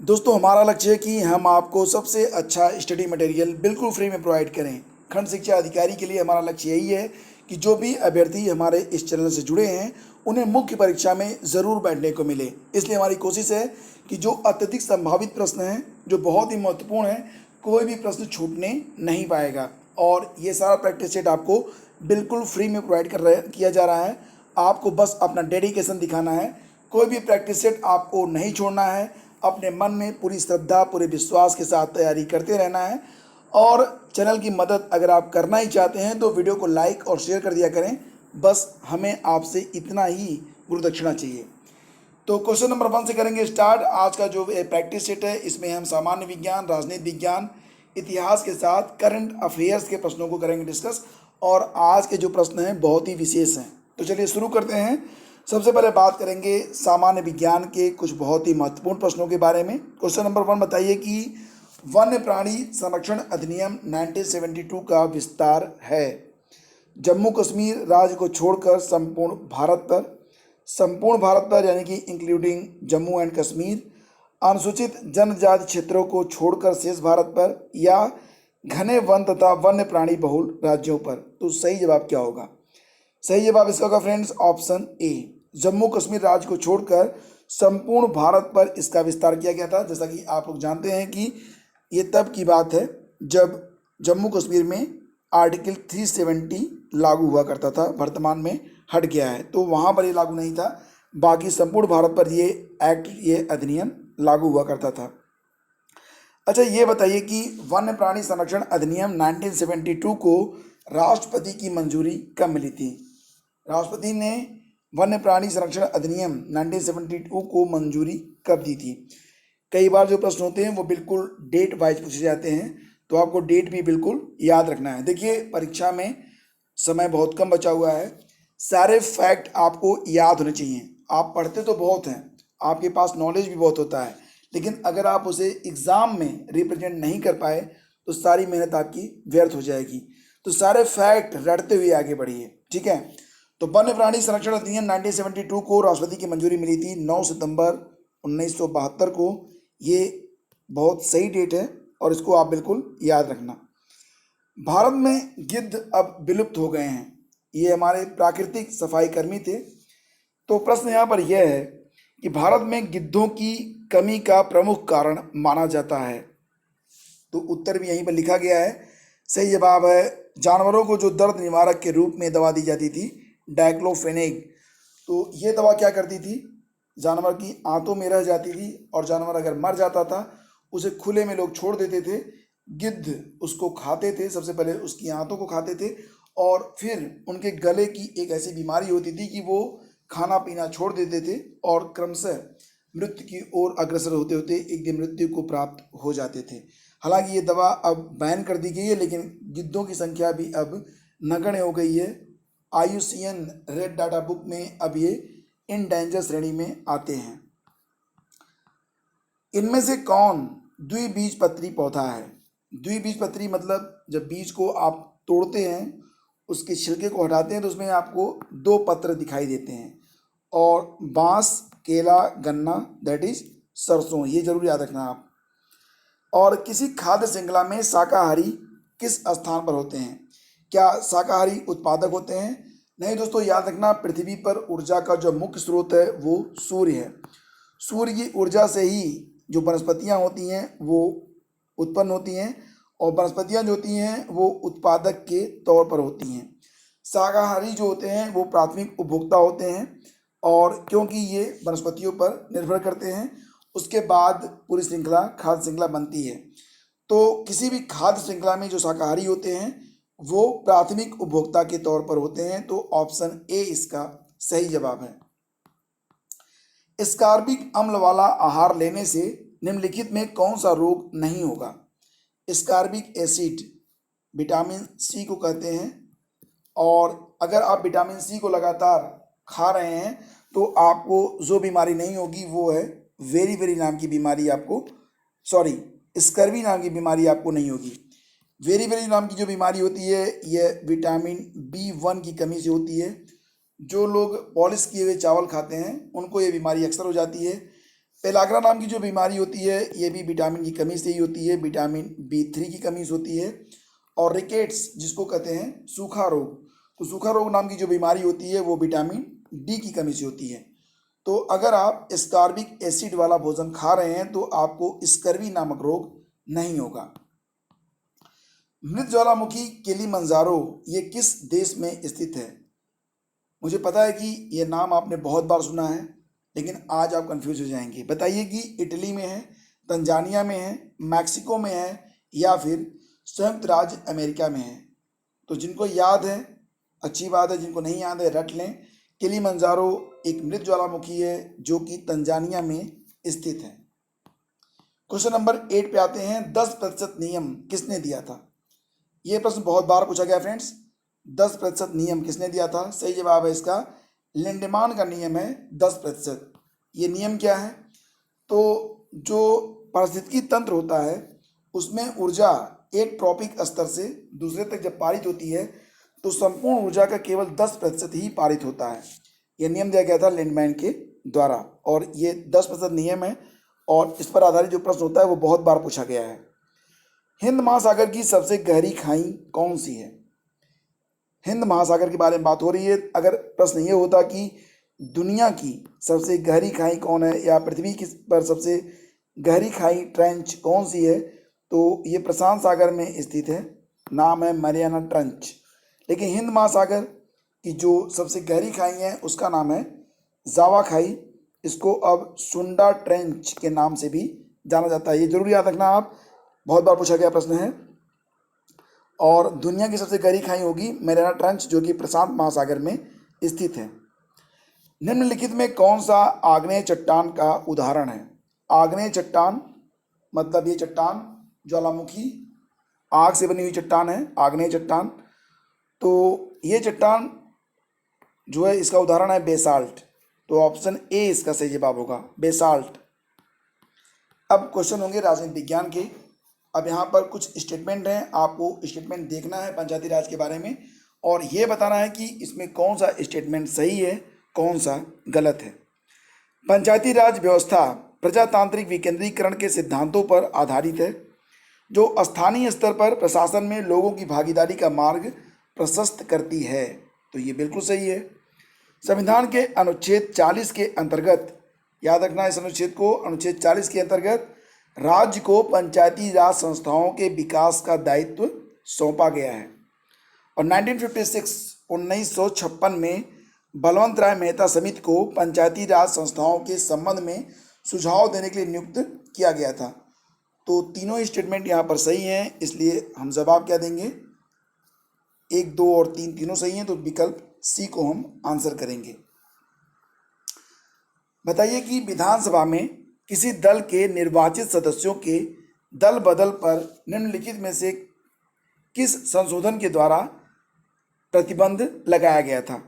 दोस्तों हमारा लक्ष्य है कि हम आपको सबसे अच्छा स्टडी मटेरियल बिल्कुल फ्री में प्रोवाइड करें। खंड शिक्षा अधिकारी के लिए हमारा लक्ष्य यही है कि जो भी अभ्यर्थी हमारे इस चैनल से जुड़े हैं उन्हें मुख्य परीक्षा में ज़रूर बैठने को मिले। इसलिए हमारी कोशिश है कि जो अत्यधिक संभावित प्रश्न हैं, जो बहुत ही महत्वपूर्ण हैं, कोई भी प्रश्न छूटने नहीं पाएगा। और ये सारा प्रैक्टिस सेट आपको बिल्कुल फ्री में प्रोवाइड किया जा रहा है। आपको बस अपना डेडिकेशन दिखाना है। कोई भी प्रैक्टिस सेट आपको नहीं छोड़ना है। अपने मन में पूरी श्रद्धा, पूरे विश्वास के साथ तैयारी करते रहना है। और चैनल की मदद अगर आप करना ही चाहते हैं तो वीडियो को लाइक और शेयर कर दिया करें। बस हमें आपसे इतना ही गुरु दक्षिणा चाहिए। तो क्वेश्चन नंबर 1 से करेंगे स्टार्ट। आज का जो प्रैक्टिस सेट है इसमें हम सामान्य विज्ञान, राजनीति विज्ञान, इतिहास के साथ करंट अफेयर्स के प्रश्नों को करेंगे डिस्कस। और आज के जो प्रश्न हैं बहुत ही विशेष हैं। तो चलिए शुरू करते हैं। सबसे पहले बात करेंगे सामान्य विज्ञान के कुछ बहुत ही महत्वपूर्ण प्रश्नों के बारे में। क्वेश्चन नंबर 1 बताइए कि वन्य प्राणी संरक्षण अधिनियम 1972 का विस्तार है जम्मू कश्मीर राज्य को छोड़कर संपूर्ण भारत पर यानी कि इंक्लूडिंग जम्मू एंड कश्मीर, अनुसूचित जनजाति क्षेत्रों को छोड़कर शेष भारत पर, या घने वन तथा वन्य प्राणी बहुल राज्यों पर। तो सही जवाब क्या होगा? सही जवाब इसका होगा friends option A, Jammu Kashmir राज्य को छोड़कर संपूर्ण भारत पर इसका विस्तार किया गया था। जैसा कि आप लोग जानते हैं कि ये तब की बात है जब जम्मू कश्मीर में आर्टिकल 370 लागू हुआ करता था, वर्तमान में हट गया है। तो वहाँ पर ये लागू नहीं था, बाकी संपूर्ण भारत पर ये एक्ट, ये अधिनियम लागू हुआ करता था। अच्छा, ये बताइए कि वन्य प्राणी संरक्षण अधिनियम 1972 को राष्ट्रपति की मंजूरी कब मिली थी? राष्ट्रपति ने वन्य प्राणी संरक्षण अधिनियम 1972 को मंजूरी कब दी थी? कई बार जो प्रश्न होते हैं वो बिल्कुल डेट वाइज पूछे जाते हैं, तो आपको डेट भी बिल्कुल याद रखना है। देखिए, परीक्षा में समय बहुत कम बचा हुआ है, सारे फैक्ट आपको याद होने चाहिए। आप पढ़ते तो बहुत हैं, आपके पास नॉलेज भी बहुत होता है, लेकिन अगर आप उसे एग्ज़ाम में रिप्रेजेंट नहीं कर पाए तो सारी मेहनत आपकी व्यर्थ हो जाएगी। तो सारे फैक्ट रटते हुए आगे बढ़िए, ठीक है। तो वन्य प्राणी संरक्षण अधिनियम 1972 को राष्ट्रपति की मंजूरी मिली थी 9 सितंबर 1972 को। ये बहुत सही डेट है और इसको आप बिल्कुल याद रखना। भारत में गिद्ध अब विलुप्त हो गए हैं, ये हमारे प्राकृतिक सफाई कर्मी थे। तो प्रश्न यहाँ पर यह है कि भारत में गिद्धों की कमी का प्रमुख कारण माना जाता है। तो उत्तर भी यहीं पर लिखा गया है। सही जवाब है, जानवरों को जो दर्द निवारक के रूप में दवा दी जाती थी, डाइक्लोफेनेक। तो ये दवा क्या करती थी? जानवर की आंतों में रह जाती थी और जानवर अगर मर जाता था उसे खुले में लोग छोड़ देते थे। गिद्ध उसको खाते थे, सबसे पहले उसकी आंतों को खाते थे और फिर उनके गले की एक ऐसी बीमारी होती थी कि वो खाना पीना छोड़ देते थे और क्रमशः मृत्यु की ओर अग्रसर होते होते एक दिन मृत्यु को प्राप्त हो जाते थे। हालांकि ये दवा अब बैन कर दी गई है, लेकिन गिद्धों की संख्या भी अब नगण्य हो गई है। IUCN रेड डाटा बुक में अब ये इन डेंजर श्रेणी में आते हैं। इनमें से कौन द्विबीजपत्री पौधा है? द्विबीजपत्री मतलब जब बीज को आप तोड़ते हैं, उसके छिलके को हटाते हैं तो उसमें आपको 2 पत्र दिखाई देते हैं। और बांस, केला, गन्ना दैट इज सरसों, ये जरूर याद रखना आप। और किसी खाद्य श्रृंखला में शाकाहारी किस स्थान पर होते हैं? क्या शाकाहारी उत्पादक होते हैं? नहीं दोस्तों, याद रखना, पृथ्वी पर ऊर्जा का जो मुख्य स्रोत है वो सूर्य है। सूर्य की ऊर्जा से ही जो वनस्पतियाँ होती हैं वो उत्पन्न होती हैं और वनस्पतियाँ जो होती हैं वो उत्पादक के तौर पर होती हैं। शाकाहारी जो होते हैं वो प्राथमिक उपभोक्ता होते हैं और क्योंकि ये वनस्पतियों पर निर्भर करते हैं, उसके बाद पूरी श्रृंखला, खाद्य श्रृंखला बनती है। तो किसी भी खाद्य श्रृंखला में जो शाकाहारी होते हैं वो प्राथमिक उपभोक्ता के तौर पर होते हैं। तो ऑप्शन ए इसका सही जवाब है। स्कारबिक अम्ल वाला आहार लेने से निम्नलिखित में कौन सा रोग नहीं होगा? स्कारबिक एसिड विटामिन सी को कहते हैं और अगर आप विटामिन सी को लगातार खा रहे हैं तो आपको जो बीमारी नहीं होगी वो है वेरी नाम की बीमारी, आपको स्कर्वी नाम की बीमारी आपको नहीं होगी। वेरी नाम की जो बीमारी होती है यह विटामिन B1 की कमी से होती है। जो लोग पॉलिश किए हुए चावल खाते हैं उनको ये बीमारी अक्सर हो जाती है। पेलाग्रा नाम की जो बीमारी होती है ये भी विटामिन की कमी से ही होती है, विटामिन B3 की कमी से होती है। और रिकेट्स जिसको कहते हैं सूखा रोग, तो सूखा रोग नाम की जो बीमारी होती है वो विटामिन D की कमी से होती है। तो अगर आप स्कारबिक एसिड वाला भोजन खा रहे हैं तो आपको स्कर्वी नामक रोग नहीं होगा। मृत ज्वालामुखी किलिमंजारो ये किस देश में स्थित है? मुझे पता है कि ये नाम आपने बहुत बार सुना है, लेकिन आज आप कंफ्यूज हो जाएंगे। बताइए कि इटली में है, तंजानिया में है, मैक्सिको में है या फिर संयुक्त राज्य अमेरिका में है। तो जिनको याद है अच्छी बात है, जिनको नहीं याद है रट लें। किलिमंजारो एक मृत ज्वालामुखी है जो कि तंजानिया में स्थित है। क्वेश्चन नंबर 8 पे आते हैं। 10% नियम किसने दिया था? ये प्रश्न बहुत बार पूछा गया फ्रेंड्स। 10% नियम किसने दिया था? सही जवाब है इसका लिंडमान का नियम है 10%। ये नियम क्या है? तो जो पारिस्थितिकी तंत्र होता है उसमें ऊर्जा एक ट्रॉपिक स्तर से दूसरे तक जब पारित होती है तो संपूर्ण ऊर्जा का केवल 10% ही पारित होता है। यह नियम दिया गया था लिंडमैन के द्वारा और ये 10% नियम है और इस पर आधारित जो प्रश्न होता है वो बहुत बार पूछा गया है। हिंद महासागर की सबसे गहरी खाई कौन सी है? हिंद महासागर के बारे में बात हो रही है। अगर प्रश्न ये होता कि दुनिया की सबसे गहरी खाई कौन है या पृथ्वी की पर सबसे गहरी खाई ट्रेंच कौन सी है, तो ये प्रशांत सागर में स्थित है, नाम है मैरियाना ट्रेंच। लेकिन हिंद महासागर की जो सबसे गहरी खाई है उसका नाम है जावा खाई। इसको अब सुंडा ट्रेंच के नाम से भी जाना जाता है। ये जरूर याद रखना आप, बहुत बार पूछा गया प्रश्न है। और दुनिया की सबसे गहरी खाई होगी मैरियाना ट्रेंच जो कि प्रशांत महासागर में स्थित है। निम्नलिखित में कौन सा आग्नेय चट्टान का उदाहरण है? आग्नेय चट्टान मतलब ये चट्टान ज्वालामुखी आग से बनी हुई चट्टान है आग्नेय चट्टान। तो ये चट्टान जो है इसका उदाहरण है बेसाल्ट। तो ऑप्शन ए इसका सही जवाब होगा, बेसाल्ट। अब क्वेश्चन होंगे राजनीति विज्ञान के। अब यहाँ पर कुछ स्टेटमेंट हैं, आपको स्टेटमेंट देखना है पंचायती राज के बारे में और ये बताना है कि इसमें कौन सा स्टेटमेंट सही है कौन सा गलत है। पंचायती राज व्यवस्था प्रजातांत्रिक विकेंद्रीकरण के सिद्धांतों पर आधारित है जो स्थानीय स्तर पर प्रशासन में लोगों की भागीदारी का मार्ग प्रशस्त करती है। तो ये बिल्कुल सही है। संविधान के अनुच्छेद 40 के अंतर्गत, याद रखना इस अनुच्छेद को, अनुच्छेद 40 के अंतर्गत राज्य को पंचायती राज संस्थाओं के विकास का दायित्व सौंपा गया है। और 1956 में बलवंत राय मेहता समिति को पंचायती राज संस्थाओं के संबंध में सुझाव देने के लिए नियुक्त किया गया था। तो तीनों ही स्टेटमेंट यहाँ पर सही हैं, इसलिए हम जवाब क्या देंगे? 1, 2 और 3 तीनों सही हैं, तो विकल्प सी को हम आंसर करेंगे। बताइए कि विधानसभा में किसी दल के निर्वाचित सदस्यों के दल बदल पर निम्नलिखित में से किस संशोधन के द्वारा प्रतिबंध लगाया गया था?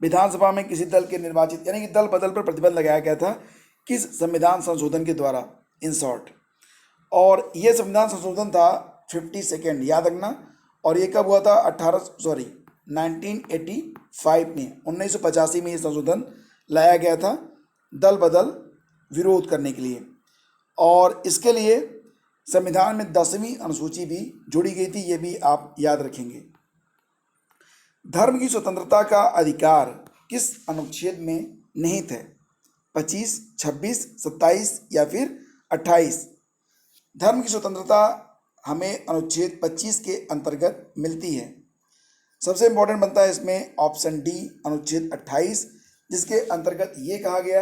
विधानसभा में किसी दल के निर्वाचित यानी कि दल बदल पर प्रतिबंध लगाया गया था किस संविधान संशोधन के द्वारा, इन शॉर्ट। और यह संविधान संशोधन था 52, याद रखना। और ये कब हुआ था? 1985 में, 1985 में ये संशोधन लाया गया था दल बदल विरोध करने के लिए। और इसके लिए संविधान में 10वीं अनुसूची भी जोड़ी गई थी, ये भी आप याद रखेंगे। धर्म की स्वतंत्रता का अधिकार किस अनुच्छेद में निहित है? 25, 26, 27 या फिर 28? धर्म की स्वतंत्रता हमें अनुच्छेद 25 के अंतर्गत मिलती है। सबसे इंपॉर्टेंट बनता है इसमें ऑप्शन डी, अनुच्छेद 28, जिसके अंतर्गत ये कहा गया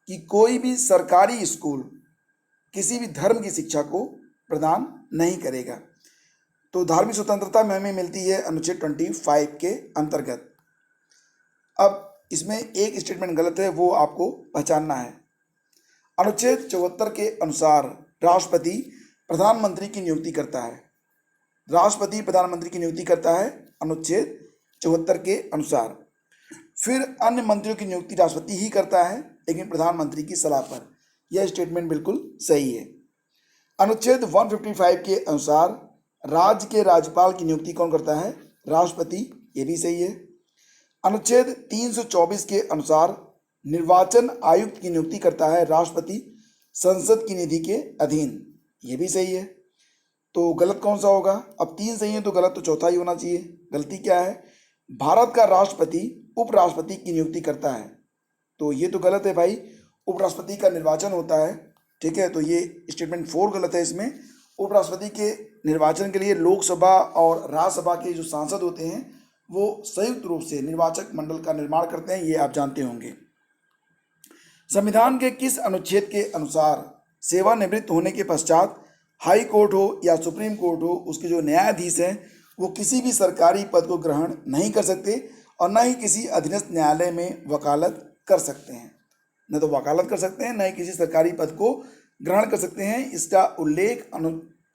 कि कोई भी सरकारी स्कूल किसी भी धर्म की शिक्षा को प्रदान नहीं करेगा। तो धार्मिक स्वतंत्रता में हमें मिलती है अनुच्छेद 25 के अंतर्गत। अब इसमें एक स्टेटमेंट गलत है, वो आपको पहचानना है। अनुच्छेद 74 के अनुसार राष्ट्रपति प्रधानमंत्री की नियुक्ति करता है। राष्ट्रपति प्रधानमंत्री की नियुक्ति करता है अनुच्छेद 74 के अनुसार। फिर अन्य मंत्रियों की नियुक्ति राष्ट्रपति ही करता है, लेकिन प्रधानमंत्री की सलाह पर। यह स्टेटमेंट बिल्कुल सही है। अनुच्छेद 155 के अनुसार राज्य के राज्यपाल की नियुक्ति कौन करता है? राष्ट्रपति, ये भी सही है। अनुच्छेद 324 के अनुसार निर्वाचन आयुक्त की नियुक्ति करता है राष्ट्रपति, संसद की निधि के अधीन। ये भी सही है। तो गलत कौन सा होगा? अब 3 सही है तो गलत तो चौथा ही होना चाहिए। गलती क्या है? भारत का राष्ट्रपति उपराष्ट्रपति की नियुक्ति करता है। तो ये तो गलत है भाई, उपराष्ट्रपति का निर्वाचन होता है। ठीक है, तो ये स्टेटमेंट 4 गलत है। इसमें उपराष्ट्रपति के निर्वाचन के लिए लोकसभा और राज्यसभा के जो सांसद होते हैं वो संयुक्त रूप से निर्वाचक मंडल का निर्माण करते हैं, ये आप जानते होंगे। संविधान के किस अनुच्छेद के अनुसार सेवानिवृत्त होने के पश्चात हाई कोर्ट हो या सुप्रीम कोर्ट हो, उसके जो न्यायाधीश हैं वो किसी भी सरकारी पद को ग्रहण नहीं कर सकते और न ही किसी अधीनस्थ न्यायालय में वकालत कर सकते हैं? न तो वकालत कर सकते हैं, न ही किसी सरकारी पद को ग्रहण कर सकते हैं। इसका उल्लेख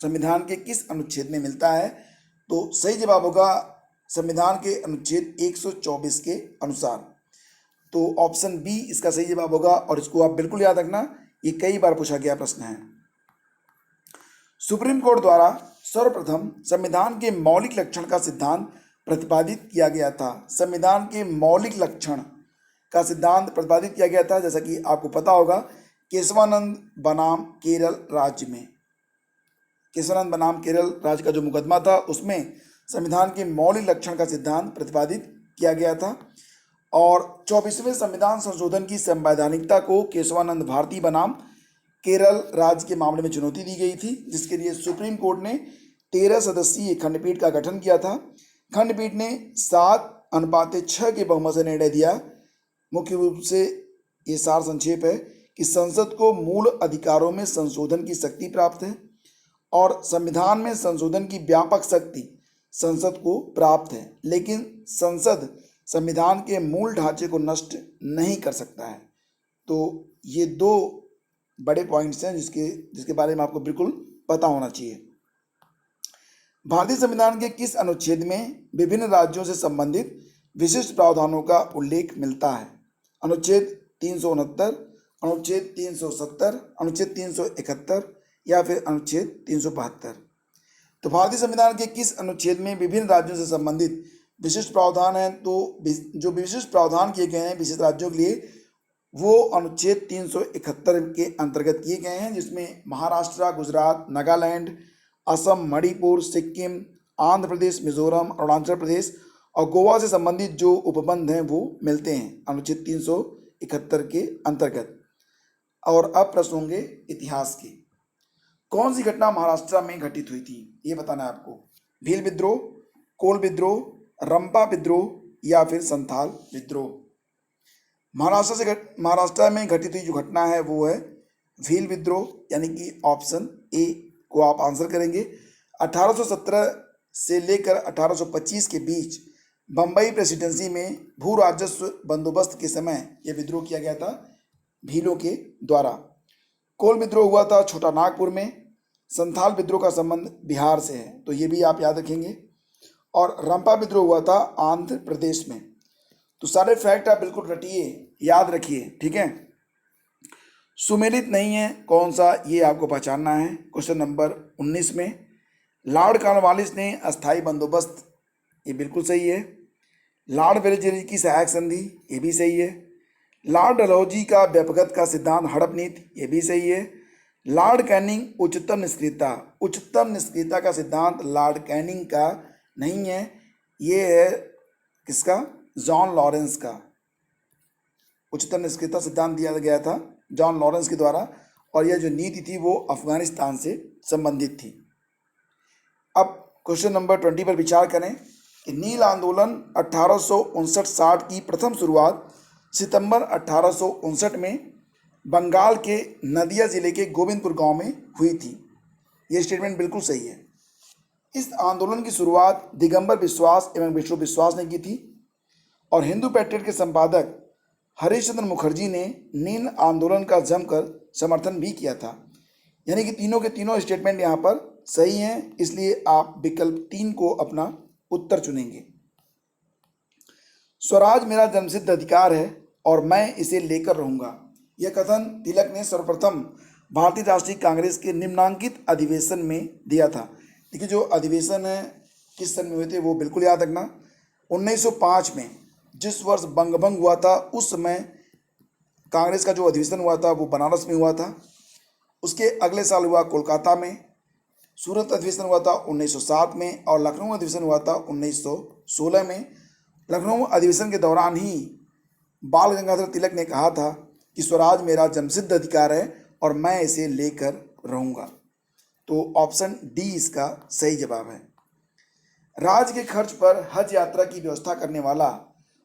संविधान के किस अनुच्छेद में मिलता है? तो सही जवाब होगा संविधान के अनुच्छेद 124 के अनुसार। तो ऑप्शन बी इसका सही जवाब होगा और इसको आप बिल्कुल याद रखना, ये कई बार पूछा गया प्रश्न है। सुप्रीम कोर्ट द्वारा सर्वप्रथम संविधान के मौलिक लक्षण का सिद्धांत प्रतिपादित किया गया था। संविधान के मौलिक लक्षण का सिद्धांत प्रतिपादित किया गया था, जैसा कि आपको पता होगा, केशवानंद बनाम केरल राज्य में। केशवानंद बनाम केरल राज्य का जो मुकदमा था उसमें संविधान के मौलिक लक्षण का सिद्धांत प्रतिपादित किया गया था। और 24वें संविधान संशोधन की संवैधानिकता को केशवानंद भारती बनाम केरल राज्य के मामले में चुनौती दी गई थी, जिसके लिए सुप्रीम कोर्ट ने 13 सदस्यीय खंडपीठ का गठन किया था। खंडपीठ ने 7:6 के बहुमत से निर्णय दिया। मुख्य रूप से ये सार संक्षेप है कि संसद को मूल अधिकारों में संशोधन की शक्ति प्राप्त है और संविधान में संशोधन की व्यापक शक्ति संसद को प्राप्त है, लेकिन संसद संविधान के मूल ढांचे को नष्ट नहीं कर सकता है। तो ये 2 बड़े पॉइंट्स हैं जिसके बारे में आपको बिल्कुल पता होना चाहिए। भारतीय संविधान के किस अनुच्छेद में विभिन्न राज्यों से संबंधित विशिष्ट प्रावधानों का उल्लेख मिलता है? अनुच्छेद 369, अनुच्छेद 370, अनुच्छेद 371 या फिर अनुच्छेद 372? तो भारतीय संविधान के किस अनुच्छेद में विभिन्न राज्यों से संबंधित विशिष्ट प्रावधान हैं? तो जो विशिष्ट प्रावधान किए गए हैं विशिष्ट राज्यों के लिए वो अनुच्छेद 371 के अंतर्गत किए गए हैं, जिसमें महाराष्ट्र, गुजरात, नागालैंड, असम, मणिपुर, सिक्किम, आंध्र प्रदेश, मिजोरम, अरुणाचल प्रदेश और गोवा से संबंधित जो उपबंध हैं वो मिलते हैं अनुच्छेद 371 के अंतर्गत। और अब प्रश्न होंगे इतिहास के। कौन सी घटना महाराष्ट्र में घटित हुई थी, ये बताना है आपको। भील विद्रोह, कोल विद्रोह, रंपा विद्रोह या फिर संथाल विद्रोह? महाराष्ट्र में घटित हुई जो घटना है वो है भील विद्रोह, यानी कि ऑप्शन ए को आप आंसर करेंगे। 1817 से लेकर 1825 के बीच बम्बई प्रेसिडेंसी में भू राजस्व बंदोबस्त के समय यह विद्रोह किया गया था भीलों के द्वारा। कोल विद्रोह हुआ था छोटा नागपुर में। संथाल विद्रोह का संबंध बिहार से है, तो ये भी आप याद रखेंगे। और रंपा विद्रोह हुआ था आंध्र प्रदेश में। तो सारे फैक्ट आप बिल्कुल रटिए, याद रखिए, ठीक है। सुमेलित नहीं है कौन सा, ये आपको पहचानना है। क्वेश्चन नंबर 19 में लॉर्ड कॉर्नवालिस ने अस्थायी बंदोबस्त, ये बिल्कुल सही है। लॉर्ड वेलेस्ली की सहायक संधि, ये भी सही है। लॉर्ड डलहौजी का व्यपगत का सिद्धांत हड़प नीति, ये भी सही है। लॉर्ड कैनिंग उच्चतम निष्क्रियता का सिद्धांत लॉर्ड कैनिंग का नहीं है, ये है किसका? जॉन लॉरेंस का। उच्चतम निष्क्रियता सिद्धांत दिया गया था जॉन लॉरेंस के द्वारा और यह जो नीति थी वो अफगानिस्तान से संबंधित थी। अब क्वेश्चन नंबर 20 पर विचार करें कि नील आंदोलन 1859-60 की प्रथम शुरुआत सितंबर 1859 में बंगाल के नदिया जिले के गोविंदपुर गांव में हुई थी। ये स्टेटमेंट बिल्कुल सही है। इस आंदोलन की शुरुआत दिगंबर विश्वास एवं विष्णु विश्वास ने की थी और हिंदू पैट्रियट के संपादक हरिश्चंद्र मुखर्जी ने नील आंदोलन का जमकर समर्थन भी किया था। यानी कि तीनों के तीनों स्टेटमेंट यहाँ पर सही हैं, इसलिए आप विकल्प 3 को अपना उत्तर चुनेंगे। स्वराज मेरा जन्मसिद्ध अधिकार है और मैं इसे लेकर रहूंगा, यह कथन तिलक ने सर्वप्रथम भारतीय राष्ट्रीय कांग्रेस के निम्नांकित अधिवेशन में दिया था। देखिए जो अधिवेशन है किस सन में हुए थे वो बिल्कुल याद रखना। 1905 में जिस वर्ष बंगभंग हुआ था उस समय कांग्रेस का जो अधिवेशन हुआ था वो बनारस में हुआ था। उसके अगले साल हुआ कोलकाता में। सूरत अधिवेशन हुआ था 1907 में और लखनऊ अधिवेशन हुआ था 1916 में। लखनऊ अधिवेशन के दौरान ही बाल गंगाधर तिलक ने कहा था कि स्वराज मेरा जन्मसिद्ध अधिकार है और मैं इसे लेकर रहूँगा। तो ऑप्शन डी इसका सही जवाब है। राज्य के खर्च पर हज यात्रा की व्यवस्था करने वाला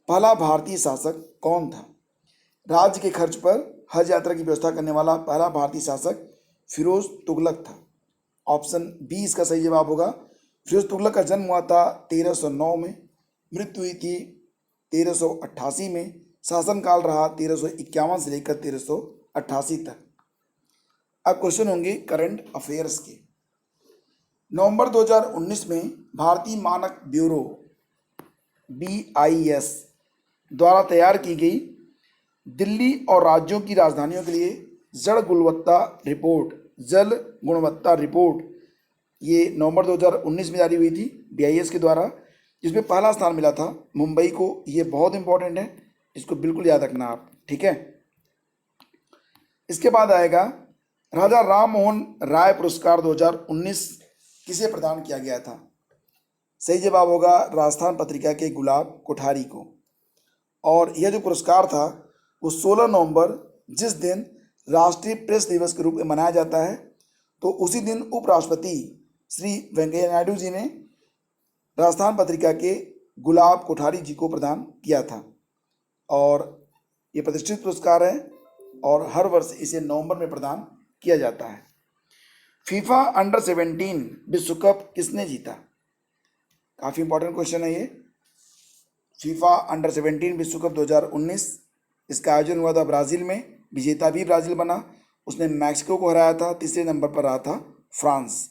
पहला भारतीय शासक कौन था? राज्य के खर्च पर हज यात्रा की व्यवस्था करने वाला पहला भारतीय शासक फिरोज तुगलक था। ऑप्शन बी इसका सही जवाब होगा। फिरोज तुगलक का जन्म हुआ था 1309 में, मृत्यु हुई थी 1388 में, शासनकाल रहा 1351 से लेकर 1388 तक। अब क्वेश्चन होंगे करंट अफेयर्स के। नवंबर 2019 में भारतीय मानक ब्यूरो BIS द्वारा तैयार की गई दिल्ली और राज्यों की राजधानियों के लिए जल गुणवत्ता रिपोर्ट ये नवंबर 2019 में जारी हुई थी BIS के द्वारा, जिसमें पहला स्थान मिला था मुंबई को। ये बहुत इंपॉर्टेंट है, इसको बिल्कुल याद रखना आप, ठीक है। इसके बाद आएगा राजा राम मोहन राय पुरस्कार 2019 किसे प्रदान किया गया था? सही जवाब होगा राजस्थान पत्रिका के गुलाब कोठारी को। और यह जो पुरस्कार था वो 16 नवंबर, जिस दिन राष्ट्रीय प्रेस दिवस के रूप में मनाया जाता है, तो उसी दिन उपराष्ट्रपति श्री वेंकैया नायडू जी ने राजस्थान पत्रिका के गुलाब कोठारी जी को प्रदान किया था। और ये प्रतिष्ठित पुरस्कार है और हर वर्ष इसे नवंबर में प्रदान किया जाता है। फीफा अंडर 17 विश्व कप किसने जीता? काफ़ी इंपॉर्टेंट क्वेश्चन है ये। फीफा अंडर 17 विश्व कप 2019 इसका आयोजन हुआ था ब्राज़ील में। विजेता भी ब्राज़ील बना, उसने मैक्सिको को हराया था। तीसरे नंबर पर रहा था फ्रांस।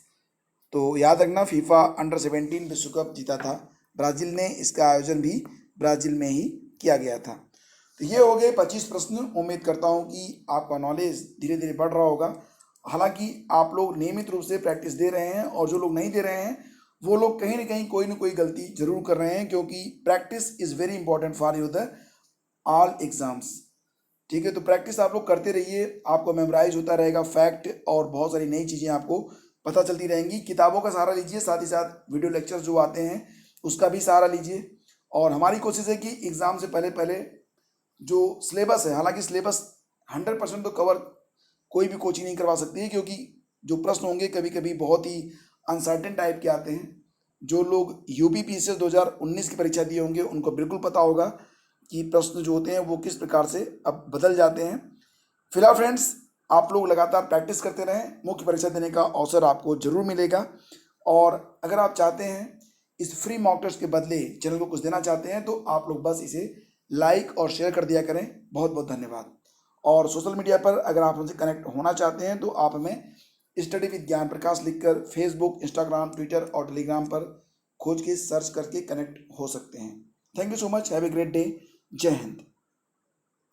तो याद रखना, फीफा अंडर 17 विश्व कप जीता था ब्राज़ील ने। इसका आयोजन भी ब्राज़ील में ही किया गया था। तो ये हो गए 25 प्रश्न। उम्मीद करता हूँ कि आपका नॉलेज धीरे धीरे बढ़ रहा होगा। हालांकि आप लोग नियमित रूप से प्रैक्टिस दे रहे हैं और जो लोग नहीं दे रहे हैं वो लोग कहीं ना कोई गलती जरूर कर रहे हैं, क्योंकि practice is very important for you the all exams, ठीक है। तो प्रैक्टिस आप लोग करते रहिए, आपको मेमोराइज होता रहेगा फैक्ट और बहुत सारी नई चीज़ें आपको पता चलती रहेंगी। किताबों का सहारा लीजिए, साथ ही साथ वीडियो लेक्चर जो आते हैं उसका भी सहारा लीजिए। और हमारी कोशिश है कि एग्ज़ाम से पहले जो सिलेबस है, हालांकि सिलेबस 100% तो कवर कोई भी कोचिंग नहीं करवा सकती है, क्योंकि जो प्रश्न होंगे कभी कभी बहुत ही अनसर्टेन टाइप के आते हैं। जो लोग UPPCS 2019 की परीक्षा दिए होंगे उनको बिल्कुल पता होगा कि प्रश्न जो होते हैं वो किस प्रकार से अब बदल जाते हैं। फिलहाल फ्रेंड्स, आप लोग लगातार प्रैक्टिस करते रहें, मुख्य परीक्षा देने का अवसर आपको जरूर मिलेगा। और अगर आप चाहते हैं इस फ्री मॉक टेस्ट के बदले चैनल को कुछ देना चाहते हैं तो आप लोग बस इसे लाइक और शेयर कर दिया करें। बहुत बहुत धन्यवाद। और सोशल मीडिया पर अगर आप हमसे कनेक्ट होना चाहते हैं तो आप हमें स्टडी विद ज्ञान प्रकाश लिखकर फेसबुक, इंस्टाग्राम, ट्विटर और टेलीग्राम पर खोज के सर्च करके कनेक्ट हो सकते हैं। Thank you so much. Have a great day. जय हिंद।